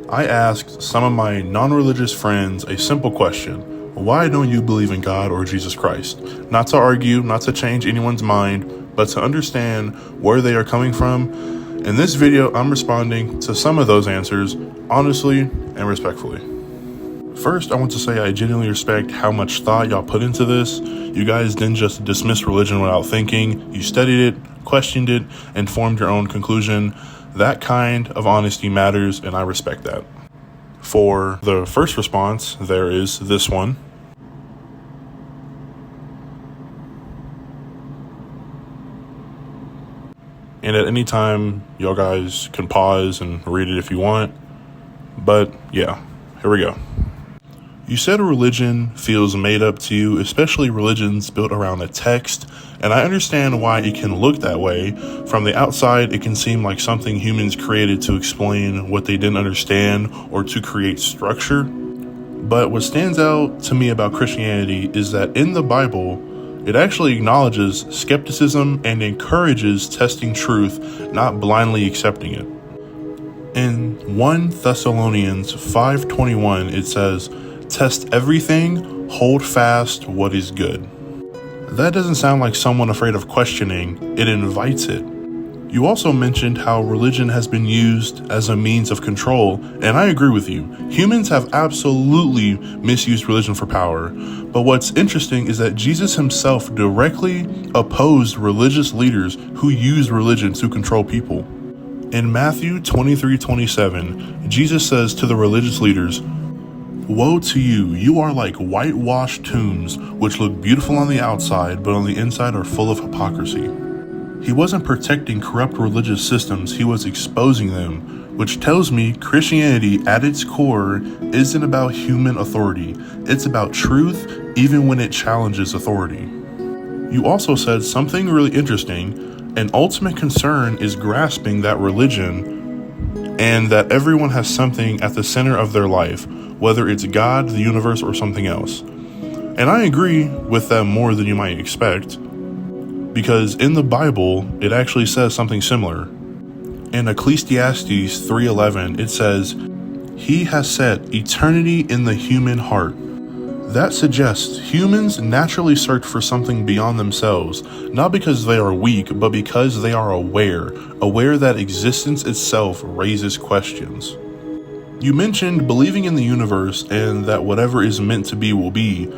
I asked some of my non-religious friends a simple question: why don't you believe in God or Jesus Christ? Not to argue, not to change anyone's mind, but to understand where they are coming from. In this video, I'm responding to some of those answers honestly and respectfully. First, I want to say I genuinely respect how much thought y'all put into this. You guys didn't just dismiss religion without thinking. You studied it, questioned it, and formed your own conclusion. That kind of honesty matters, and I respect that. For the first response, there is this one. And at any time, y'all guys can pause and read it if you want. But yeah, here we go. You said religion feels made up to you, especially religions built around a text, and I understand why it can look that way. From the outside, it can seem like something humans created to explain what they didn't understand or to create structure. But what stands out to me about Christianity is that in the Bible, it actually acknowledges skepticism and encourages testing truth, not blindly accepting it. In 1 Thessalonians 5:21, it says, "Test everything, hold fast what is good." That doesn't sound like someone afraid of questioning, it invites it. You also mentioned how religion has been used as a means of control, and I agree with you. Humans have absolutely misused religion for power. But what's interesting is that Jesus himself directly opposed religious leaders who used religion to control people. In Matthew 23:27, Jesus says to the religious leaders, "Woe to you, you are like whitewashed tombs, which look beautiful on the outside, but on the inside are full of hypocrisy." He wasn't protecting corrupt religious systems, he was exposing them, which tells me Christianity at its core isn't about human authority. It's about truth, even when it challenges authority. You also said something really interesting. An ultimate concern is grasping that religion and that everyone has something at the center of their life, whether it's God, the universe, or something else. And I agree with that more than you might expect, because in the Bible, it actually says something similar. In Ecclesiastes 3:11, it says, "He has set eternity in the human heart." That suggests humans naturally search for something beyond themselves, not because they are weak, but because they are aware that existence itself raises questions. You mentioned believing in the universe and that whatever is meant to be will be,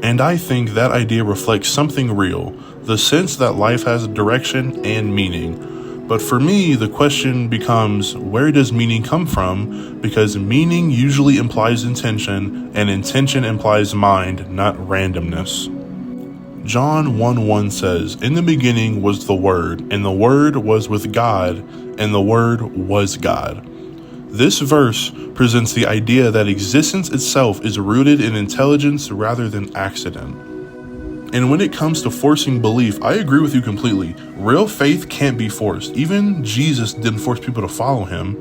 and I think that idea reflects something real, the sense that life has direction and meaning. But for me, the question becomes, where does meaning come from? Because meaning usually implies intention, and intention implies mind, not randomness. John 1:1 says, "In the beginning was the Word, and the Word was with God, and the Word was God." This verse presents the idea that existence itself is rooted in intelligence rather than accident. And when it comes to forcing belief, I agree with you completely. Real faith can't be forced. Even Jesus didn't force people to follow him.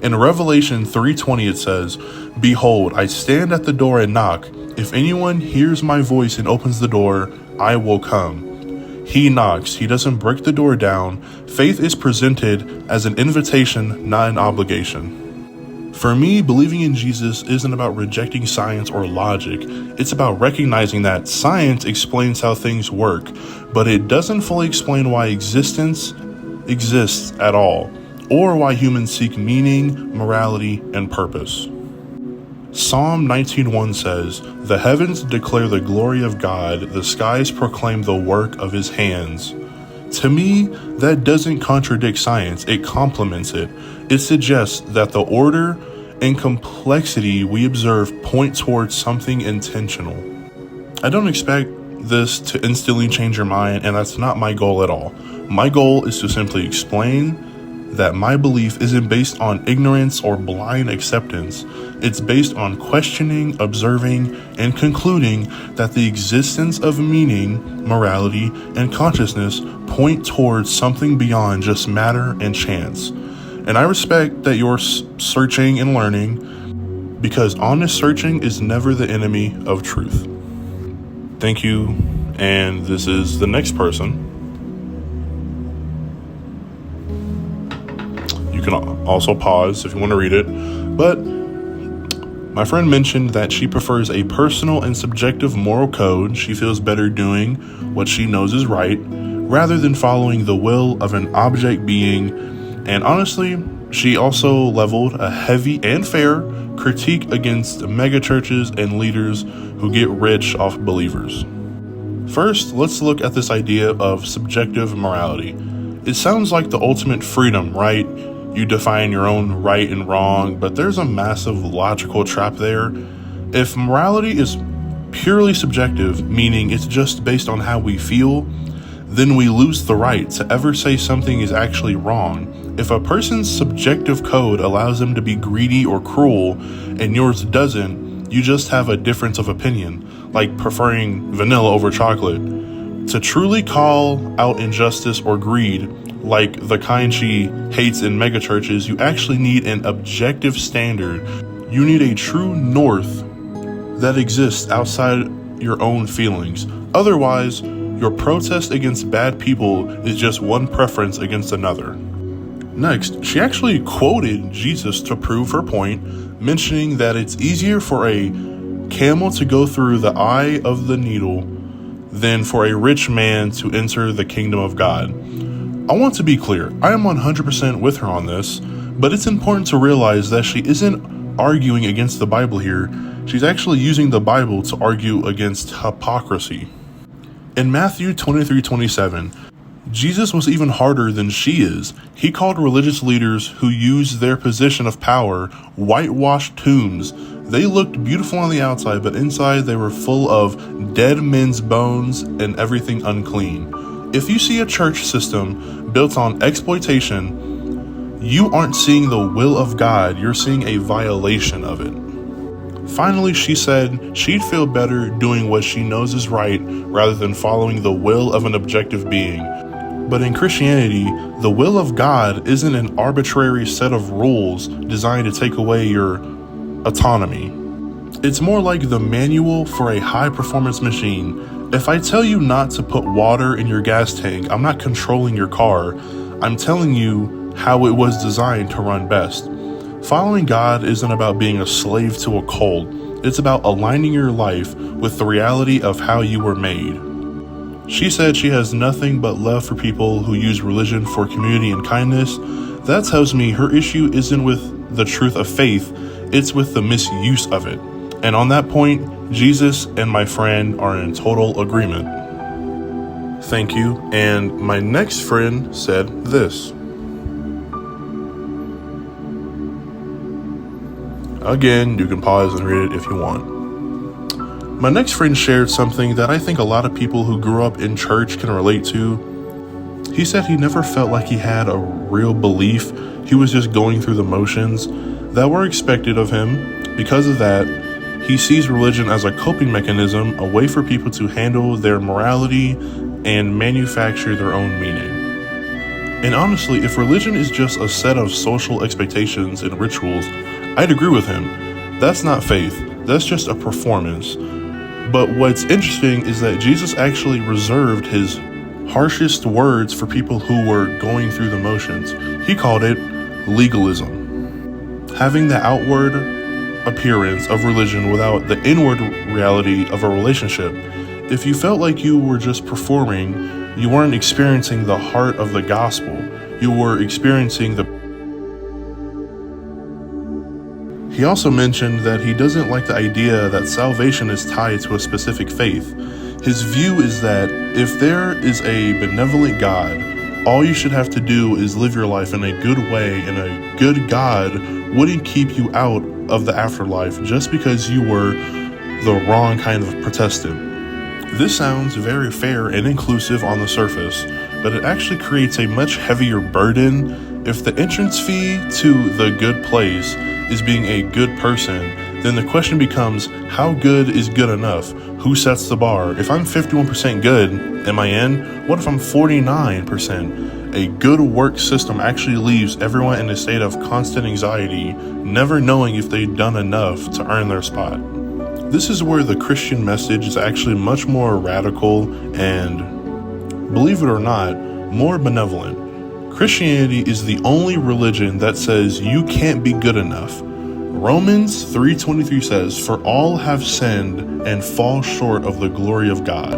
In Revelation 3:20 it says, "Behold, I stand at the door and knock. If anyone hears my voice and opens the door, I will come." He knocks. He doesn't break the door down. Faith is presented as an invitation, not an obligation. For me, believing in Jesus isn't about rejecting science or logic. It's about recognizing that science explains how things work, but it doesn't fully explain why existence exists at all, or why humans seek meaning, morality, and purpose. Psalm 19:1 says, "The heavens declare the glory of God, the skies proclaim the work of his hands." To me, that doesn't contradict science, it complements it. It suggests that the order and complexity we observe point towards something intentional. I don't expect this to instantly change your mind, and that's not my goal at all. My goal is to simply explain that my belief isn't based on ignorance or blind acceptance. It's based on questioning, observing, and concluding that the existence of meaning, morality, and consciousness point towards something beyond just matter and chance. And I respect that you're searching and learning, because honest searching is never the enemy of truth. Thank you, and this is the next person. You can also pause if you want to read it. But my friend mentioned that she prefers a personal and subjective moral code. She feels better doing what she knows is right, rather than following the will of an object being. And honestly, she also leveled a heavy and fair critique against megachurches and leaders who get rich off believers. First, let's look at this idea of subjective morality. It sounds like the ultimate freedom, right? You define your own right and wrong, but there's a massive logical trap there. If morality is purely subjective, meaning it's just based on how we feel, then we lose the right to ever say something is actually wrong. If a person's subjective code allows them to be greedy or cruel and yours doesn't, you just have a difference of opinion, like preferring vanilla over chocolate. To truly call out injustice or greed, like the kind she hates in megachurches, you actually need an objective standard. You need a true north that exists outside your own feelings. Otherwise, your protest against bad people is just one preference against another. Next, she actually quoted Jesus to prove her point, mentioning that it's easier for a camel to go through the eye of the needle than for a rich man to enter the kingdom of God. I want to be clear, I am 100% with her on this, but it's important to realize that she isn't arguing against the Bible here. She's actually using the Bible to argue against hypocrisy. In Matthew 23:27, Jesus was even harder than she is. He called religious leaders who used their position of power whitewashed tombs. They looked beautiful on the outside, but inside they were full of dead men's bones and everything unclean. If you see a church system built on exploitation, you aren't seeing the will of God, you're seeing a violation of it. Finally, she said she'd feel better doing what she knows is right rather than following the will of an objective being. But in Christianity, the will of God isn't an arbitrary set of rules designed to take away your autonomy. It's more like the manual for a high-performance machine. If I tell you not to put water in your gas tank, I'm not controlling your car. I'm telling you how it was designed to run best. Following God isn't about being a slave to a cult. It's about aligning your life with the reality of how you were made. She said she has nothing but love for people who use religion for community and kindness. That tells me her issue isn't with the truth of faith, it's with the misuse of it. And on that point, Jesus and my friend are in total agreement. Thank you. And my next friend said this. Again, you can pause and read it if you want. My next friend shared something that I think a lot of people who grew up in church can relate to. He said he never felt like he had a real belief. He was just going through the motions that were expected of him. Because of that, he sees religion as a coping mechanism, a way for people to handle their morality and manufacture their own meaning. And honestly, if religion is just a set of social expectations and rituals, I'd agree with him. That's not faith. That's just a performance. But what's interesting is that Jesus actually reserved his harshest words for people who were going through the motions. He called it legalism. Having the outward appearance of religion without the inward reality of a relationship. If you felt like you were just performing, you weren't experiencing the heart of the gospel. You were experiencing the... He also mentioned that he doesn't like the idea that salvation is tied to a specific faith. His view is that if there is a benevolent God, all you should have to do is live your life in a good way, and a good God wouldn't keep you out of the afterlife just because you were the wrong kind of Protestant. This sounds very fair and inclusive on the surface, but it actually creates a much heavier burden. If the entrance fee to the good place is being a good person, then the question becomes, how good is good enough? Who sets the bar? If I'm 51% good, am I in? What if I'm 49%? A good work system actually leaves everyone in a state of constant anxiety, never knowing if they've done enough to earn their spot. This is where the Christian message is actually much more radical and, believe it or not, more benevolent. Christianity is the only religion that says you can't be good enough. Romans 3:23 says, "For all have sinned and fall short of the glory of God."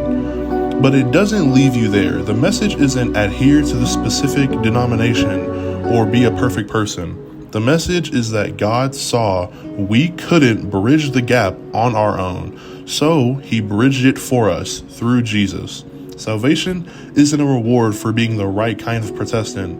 But it doesn't leave you there. The message isn't adhere to the specific denomination or be a perfect person. The message is that God saw we couldn't bridge the gap on our own, so he bridged it for us through Jesus. Salvation isn't a reward for being the right kind of Protestant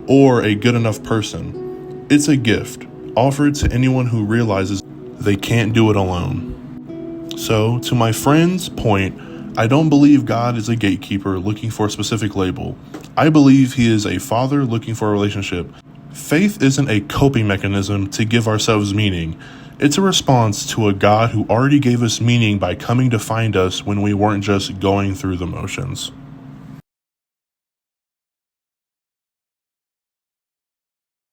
or a good enough person. It's a gift offered to anyone who realizes they can't do it alone. So, to my friend's point, I don't believe God is a gatekeeper looking for a specific label. I believe he is a father looking for a relationship. Faith isn't a coping mechanism to give ourselves meaning. It's a response to a God who already gave us meaning by coming to find us when we weren't just going through the motions.